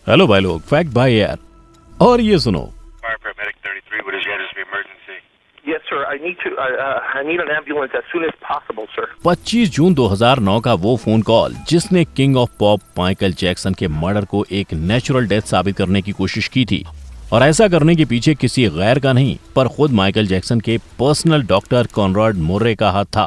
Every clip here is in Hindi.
हेलो भाई लोग, फैक्ट भाई यार। और ये सुनो, Fire paramedic 33, what is your emergency? Yes, sir. I need an ambulance as soon as possible, sir. 25 जून 2009 का वो फोन कॉल जिसने king of pop Michael Jackson के मर्डर को एक नेचुरल डेथ साबित करने की कोशिश की थी। और ऐसा करने के पीछे किसी गैर का नहीं पर खुद माइकल जैक्सन के पर्सनल डॉक्टर कॉनराड मुर्रे का हाथ था,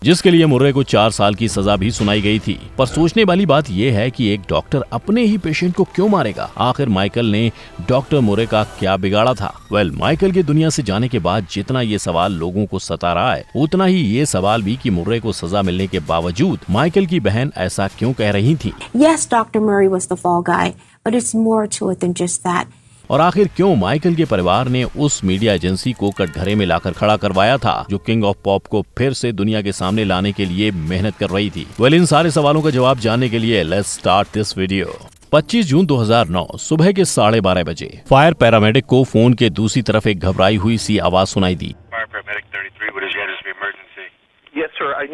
जिसके लिए मुर्रे को 4 साल की सजा भी सुनाई गई थी। पर सोचने वाली बात यह है कि एक डॉक्टर अपने ही पेशेंट को क्यों मारेगा? आखिर माइकल ने डॉक्टर मुर्रे का क्या बिगाड़ा था? माइकल के दुनिया से जाने के बाद जितना ये सवाल लोगों को सता रहा है, उतना ही ये सवाल भी कि मुर्रे को सजा मिलने के बावजूद माइकल की बहन ऐसा क्यों कह रही थी? Yes, Dr. Murray was the fall guy, but it's more to it than just that. और आखिर क्यों माइकल के परिवार ने उस मीडिया एजेंसी को कटघरे में लाकर खड़ा करवाया था जो किंग ऑफ पॉप को फिर से दुनिया के सामने लाने के लिए मेहनत कर रही थी? इन सारे सवालों का जवाब जानने के लिए लेट्स स्टार्ट दिस वीडियो। 25 जून 2009 सुबह के 12:30 बजे फायर पैरामेडिक को फोन के दूसरी तरफ एक घबराई हुई सी आवाज सुनाई दी। Fire paramedic 33, what is your emergency? Yes, sir. I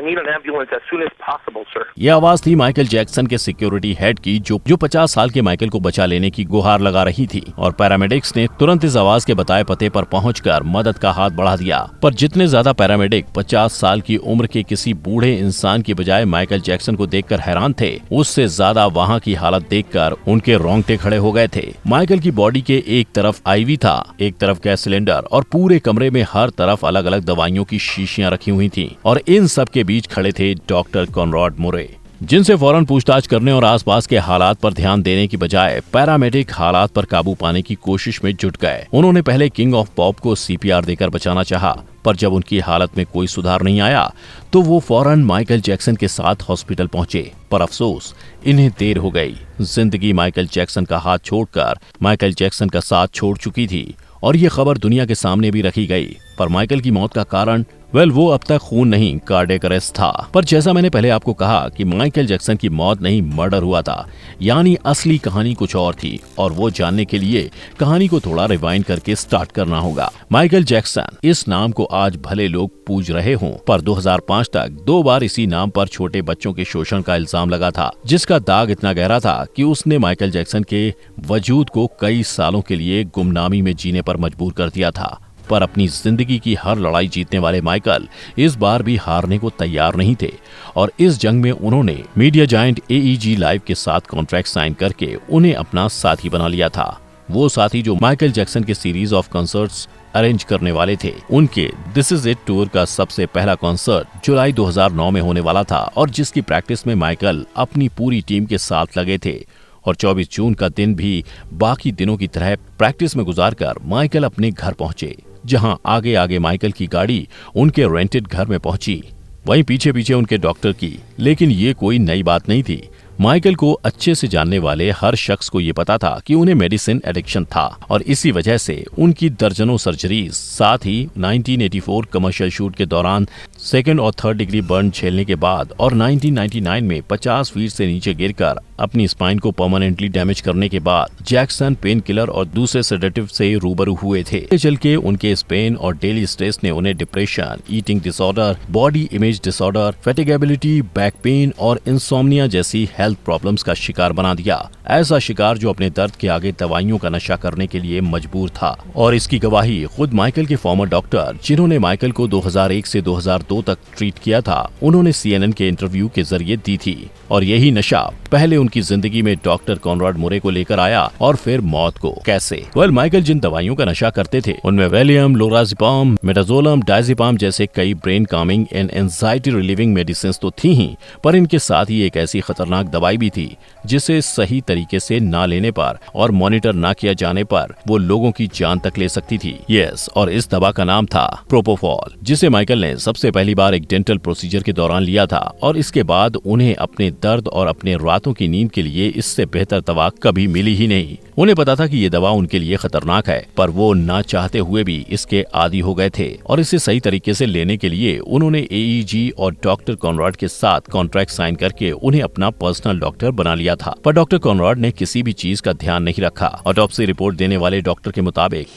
need an ambulance as soon as possible, sir. ये आवाज थी माइकल जैक्सन के सिक्योरिटी हेड की जो 50 साल के माइकल को बचा लेने की गुहार लगा रही थी। और पैरामेडिक्स ने तुरंत इस आवाज के बताए पते पर पहुंचकर मदद का हाथ बढ़ा दिया। पर जितने ज्यादा पैरामेडिक 50 साल की उम्र के किसी बूढ़े इंसान की बजाय माइकल जैक्सन को देखकर हैरान थे, उससे ज्यादा वहाँ की हालत देखकर उनके रोंगटे खड़े हो गए थे। माइकल की बॉडी के एक तरफ आईवी था, एक तरफ गैस सिलेंडर और पूरे कमरे में हर तरफ अलग अलग दवाइयों की शीशियां रखी हुई थी। और इन सब के बीच खड़े थे डॉक्टर कॉनराड मुर्रे, जिनसे फौरन पूछताछ करने और आसपास के हालात पर ध्यान देने की बजाय पैरामेडिक हालात पर काबू पाने की कोशिश में जुट गए। उन्होंने पहले किंग ऑफ पॉप को सीपीआर देकर बचाना चाहा, पर जब उनकी हालत में कोई सुधार नहीं आया तो वो फौरन माइकल जैक्सन के साथ हॉस्पिटल पहुंचे। पर अफसोस, इन्हें देर हो गई। जिंदगी माइकल जैक्सन का हाथ छोड़कर माइकल जैक्सन का साथ छोड़ चुकी थी और ये खबर दुनिया के सामने भी रखी गई। पर माइकल की मौत का कारण वो अब तक खून नहीं, कार्डियक अरेस्ट था। पर जैसा मैंने पहले आपको कहा कि माइकल जैक्सन की मौत नहीं, मर्डर हुआ था, यानी असली कहानी कुछ और थी। और वो जानने के लिए कहानी को थोड़ा रिवाइंड करके स्टार्ट करना होगा। माइकल जैक्सन इस नाम को आज भले लोग पूज रहे हों, पर 2005 तक 2 बार इसी नाम पर छोटे बच्चों के शोषण का इल्जाम लगा था, जिसका दाग इतना गहरा था कि उसने माइकल जैक्सन के वजूद को कई सालों के लिए गुमनामी में जीने पर मजबूर कर दिया था। पर अपनी जिंदगी की हर लड़ाई जीतने वाले माइकल इस बार भी हारने को तैयार नहीं थे और इस जंग में उन्होंने मीडिया जायंट AEG लाइव के साथ कॉन्ट्रैक्ट साइन करके उन्हें अपना साथी बना लिया था। वो साथी जो माइकल जैक्सन के सीरीज ऑफ कॉन्सर्ट्स अरेंज करने वाले थे। उनके दिस इज इट टूर का सबसे पहला कॉन्सर्ट जुलाई 2009 में होने वाला था और जिसकी प्रैक्टिस में माइकल अपनी पूरी टीम के साथ लगे थे। और 24 जून का दिन भी बाकी दिनों की तरह प्रैक्टिस में गुजारकर माइकल अपने घर पहुंचे, जहां आगे आगे माइकल की गाड़ी उनके रेंटेड घर में पहुंची, वहीं पीछे पीछे उनके डॉक्टर की। लेकिन ये कोई नई बात नहीं थी। माइकल को अच्छे से जानने वाले हर शख्स को ये पता था कि उन्हें मेडिसिन एडिक्शन था और इसी वजह से उनकी दर्जनों सर्जरीज, साथ ही 1984 कमर्शियल शूट के दौरान 2nd और 3rd डिग्री बर्न झेलने के बाद और 1999 में 50 फीट से नीचे गिरकर अपनी स्पाइन को परमानेंटली डैमेज करने के बाद जैक्सन पेन किलर और दूसरे सेडेटिव से रूबरू हुए थे। चल के उनके इस पेन और डेली स्ट्रेस ने उन्हें depression, eating disorder, body image disorder, fatigability, back pain और इंसोम्निया जैसी हेल्थ प्रॉब्लम्स का शिकार बना दिया। ऐसा शिकार जो अपने दर्द के आगे दवाइयों का नशा करने के लिए मजबूर था। और इसकी गवाही खुद माइकल के फॉर्मर डॉक्टर, जिन्होंने माइकल को 2001 से 2002 तक ट्रीट किया था, उन्होंने CNN के इंटरव्यू के जरिए दी थी। और यही नशा पहले उनकी जिंदगी में डॉक्टर कॉनराड मुर्रे को लेकर आया और फिर मौत को। कैसे? माइकल जिन दवाइयों का नशा करते थे उनमें वेलियम, लोराजिपाम, मेटाजोलम, डायजिपाम जैसे कई brain Kameng and anxiety relieving medicine तो थी ही, पर इनके साथ ही एक ऐसी खतरनाक दवाई भी थी जिसे सही तरीके से ना लेने पर और मॉनिटर ना किया जाने पर वो लोगों की जान तक ले सकती थी। यस, और इस दवा का नाम था प्रोपोफॉल, जिसे माइकल ने सबसे पहली बार एक डेंटल प्रोसीजर के दौरान लिया था और इसके बाद उन्हें अपने दर्द और अपने रातों की नींद के लिए इससे बेहतर दवा कभी मिली ही नहीं। उन्हें पता था कि ये दवा उनके लिए खतरनाक है, पर वो ना चाहते हुए भी इसके आदी हो गए थे और इसे सही तरीके से लेने के लिए उन्होंने AEG और डॉक्टर कॉनराड के साथ कॉन्ट्रैक्ट साइन करके उन्हें अपना पर्सनल डॉक्टर बना लिया था। पर डॉक्टर कॉनराड ने किसी भी चीज का ध्यान नहीं रखा। ऑटोप्सी रिपोर्ट देने वाले डॉक्टर के मुताबिक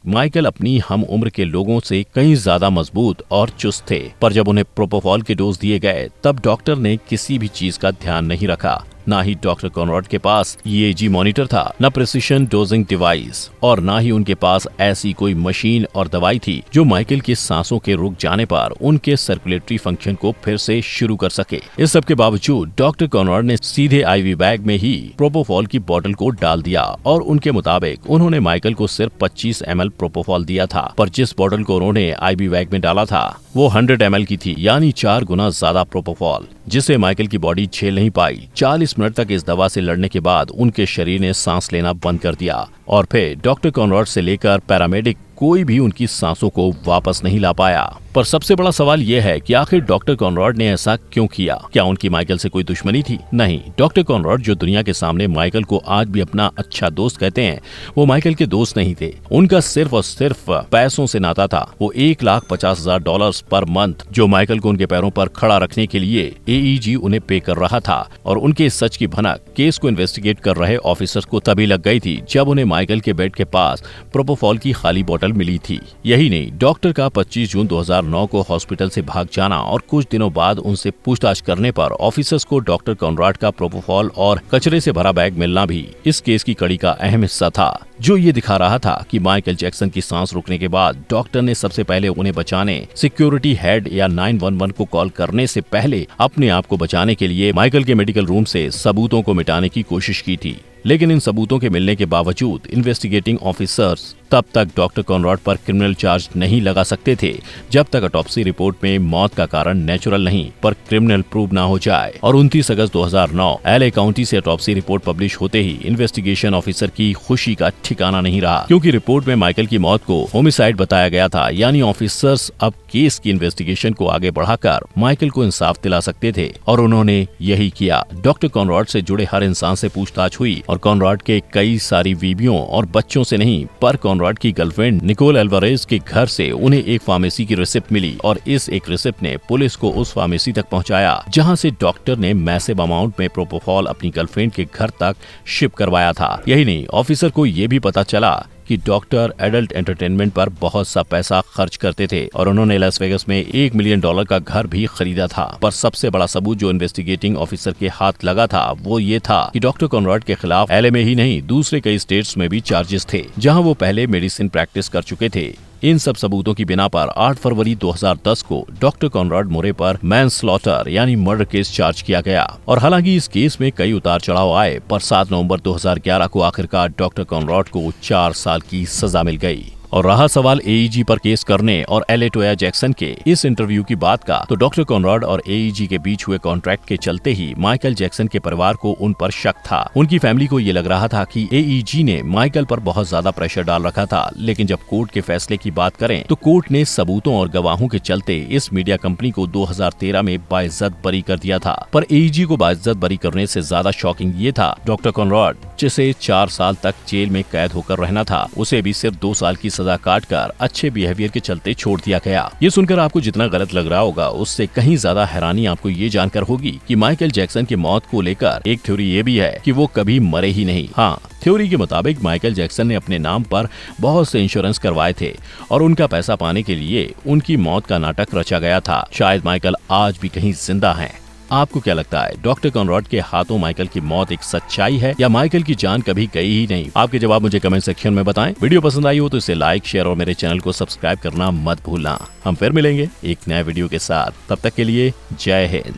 माइकल अपनी हम उम्र के लोगों से कहीं ज्यादा मजबूत और चुस्त थे, पर जब उन्हें प्रोपोफॉल के डोज दिए गए तब डॉक्टर ने किसी भी चीज का ध्यान नहीं रखा। ना ही डॉक्टर कॉनरॉड के पास EAG मॉनिटर था, न प्रिसिशन डोजिंग डिवाइस, और ना ही उनके पास ऐसी कोई मशीन और दवाई थी जो माइकल की सांसों के रुक जाने पर उनके सर्कुलेटरी फंक्शन को फिर से शुरू कर सके। इस सब के बावजूद डॉक्टर कॉनरॉड ने सीधे IV बैग में ही प्रोपोफॉल की बोतल को डाल दिया और उनके मुताबिक उन्होंने माइकल को सिर्फ 25 ml प्रोपोफॉल दिया था, पर जिस बोतल को उन्होंने IV बैग में डाला था वो 100 ml की थी, यानी 4 गुना ज्यादा प्रोपोफॉल, जिसे माइकल की बॉडी झेल नहीं पाई। 40 मिनट तक इस दवा से लड़ने के बाद उनके शरीर ने सांस लेना बंद कर दिया और फिर डॉक्टर कॉनरॉड से लेकर पैरामेडिक कोई भी उनकी सांसों को वापस नहीं ला पाया। पर सबसे बड़ा सवाल यह है कि आखिर डॉक्टर कॉनरॉड ने ऐसा क्यों किया? क्या उनकी माइकल से कोई दुश्मनी थी? नहीं, डॉक्टर कॉनरॉड जो दुनिया के सामने माइकल को आज भी अपना अच्छा दोस्त कहते हैं, वो माइकल के दोस्त नहीं थे। उनका सिर्फ और सिर्फ पैसों से नाता था। वो $1,50,000 पर मंथ जो माइकल को उनके पैरों पर खड़ा रखने के लिए AEG उन्हें पे कर रहा था, और उनके सच की भनक केस को इन्वेस्टिगेट कर रहे ऑफिसर्स को तभी लग गई थी जब उन्हें माइकल के बेड के पास प्रोपोफॉल की खाली बोतल मिली थी। यही नहीं, डॉक्टर का 25 जून 2009 को हॉस्पिटल से भाग जाना और कुछ दिनों बाद उनसे पूछताछ करने पर ऑफिसर्स को डॉक्टर कॉनरॉड का प्रोपोफॉल और कचरे से भरा बैग मिलना भी इस केस की कड़ी का अहम हिस्सा था, जो ये दिखा रहा था कि माइकल जैक्सन की सांस रुकने के बाद डॉक्टर ने सबसे पहले उन्हें बचाने सिक्योरिटी हेड या 911 को कॉल करने से पहले अपने आप को बचाने के लिए माइकल के मेडिकल रूम से सबूतों को मिटाने की कोशिश की थी। लेकिन इन सबूतों के मिलने के बावजूद इन्वेस्टिगेटिंग ऑफिसर्स तब तक डॉक्टर कॉनरॉड पर क्रिमिनल चार्ज नहीं लगा सकते थे जब तक ऑटोप्सी रिपोर्ट में मौत का कारण नेचुरल नहीं पर क्रिमिनल प्रूव ना हो जाए। और 29 अगस्त 2009 LA काउंटी से ऑटोप्सी रिपोर्ट पब्लिश होते ही इन्वेस्टिगेशन ऑफिसर की खुशी का ठिकाना नहीं रहा, क्योंकि रिपोर्ट में माइकल की मौत को होमिसाइड बताया गया था। यानी ऑफिसर्स अब केस की इन्वेस्टिगेशन को आगे बढ़ाकर माइकल को इंसाफ दिला सकते थे, और उन्होंने यही किया। डॉक्टर कॉनरॉड से जुड़े हर इंसान से पूछताछ हुई और कॉनरॉड के कई सारी बीवियों और बच्चों से नहीं, पर कॉनरॉड की गर्लफ्रेंड निकोल एल्वारेज के घर से उन्हें एक फार्मेसी की रिसिप्ट मिली, और इस एक रिसिप्ट ने पुलिस को उस फार्मेसी तक पहुंचाया जहां से डॉक्टर ने मैसिव अमाउंट में प्रोपोफॉल अपनी गर्लफ्रेंड के घर तक शिप करवाया था। यही नहीं, ऑफिसर को ये भी पता चला कि डॉक्टर एडल्ट एंटरटेनमेंट पर बहुत सा पैसा खर्च करते थे, और उन्होंने लास वेगास में $1 मिलियन का घर भी खरीदा था। पर सबसे बड़ा सबूत जो इन्वेस्टिगेटिंग ऑफिसर के हाथ लगा था वो ये था कि डॉक्टर कॉनरॉड के खिलाफ LA में ही नहीं दूसरे कई स्टेट्स में भी चार्जेस थे जहां वो पहले मेडिसिन प्रैक्टिस कर चुके थे। इन सब सबूतों की बिना पर 8 फरवरी 2010 को डॉक्टर कॉनरॉड मोरे पर मैनस्लॉटर यानी मर्डर केस चार्ज किया गया। और हालांकि इस केस में कई उतार चढ़ाव आए, पर 7 नवंबर 2011 को आखिरकार डॉक्टर कॉनरॉड को 4 साल की सजा मिल गई। और रहा सवाल AEG पर केस करने और LA जैक्सन के इस इंटरव्यू की बात का, तो डॉक्टर कॉनरॉड और AEG के बीच हुए कॉन्ट्रैक्ट के चलते ही माइकल जैक्सन के परिवार को उन पर शक था। उनकी फैमिली को ये लग रहा था कि AEG ने माइकल पर बहुत ज्यादा प्रेशर डाल रखा था। लेकिन जब कोर्ट के फैसले की बात करें तो कोर्ट ने सबूतों और गवाहों के चलते इस मीडिया कंपनी को 2013 में बाइज्जत बरी कर दिया था। पर AEG को बाइज्जत बरी करने से ज्यादा शॉकिंग ये था, डॉक्टर कॉनरॉड जिसे 4 साल तक जेल में कैद होकर रहना था, उसे भी सिर्फ 2 साल की सजा काटकर अच्छे बिहेवियर के चलते छोड़ दिया गया। ये सुनकर आपको जितना गलत लग रहा होगा, उससे कहीं ज्यादा हैरानी आपको ये जानकर होगी कि माइकल जैक्सन की मौत को लेकर एक थ्योरी ये भी है कि वो कभी मरे ही नहीं। हाँ, थ्योरी के मुताबिक माइकल जैक्सन ने अपने नाम पर बहुत से इंश्योरेंस करवाए थे और उनका पैसा पाने के लिए उनकी मौत का नाटक रचा गया था। शायद माइकल आज भी कहीं जिंदा हैं। आपको क्या लगता है, डॉक्टर कॉनरॉड के हाथों माइकल की मौत एक सच्चाई है या माइकल की जान कभी गई ही नहीं? आपके जवाब मुझे कमेंट सेक्शन में बताएं। वीडियो पसंद आई हो तो इसे लाइक, शेयर और मेरे चैनल को सब्सक्राइब करना मत भूलना। हम फिर मिलेंगे एक नए वीडियो के साथ, तब तक के लिए जय हिंद।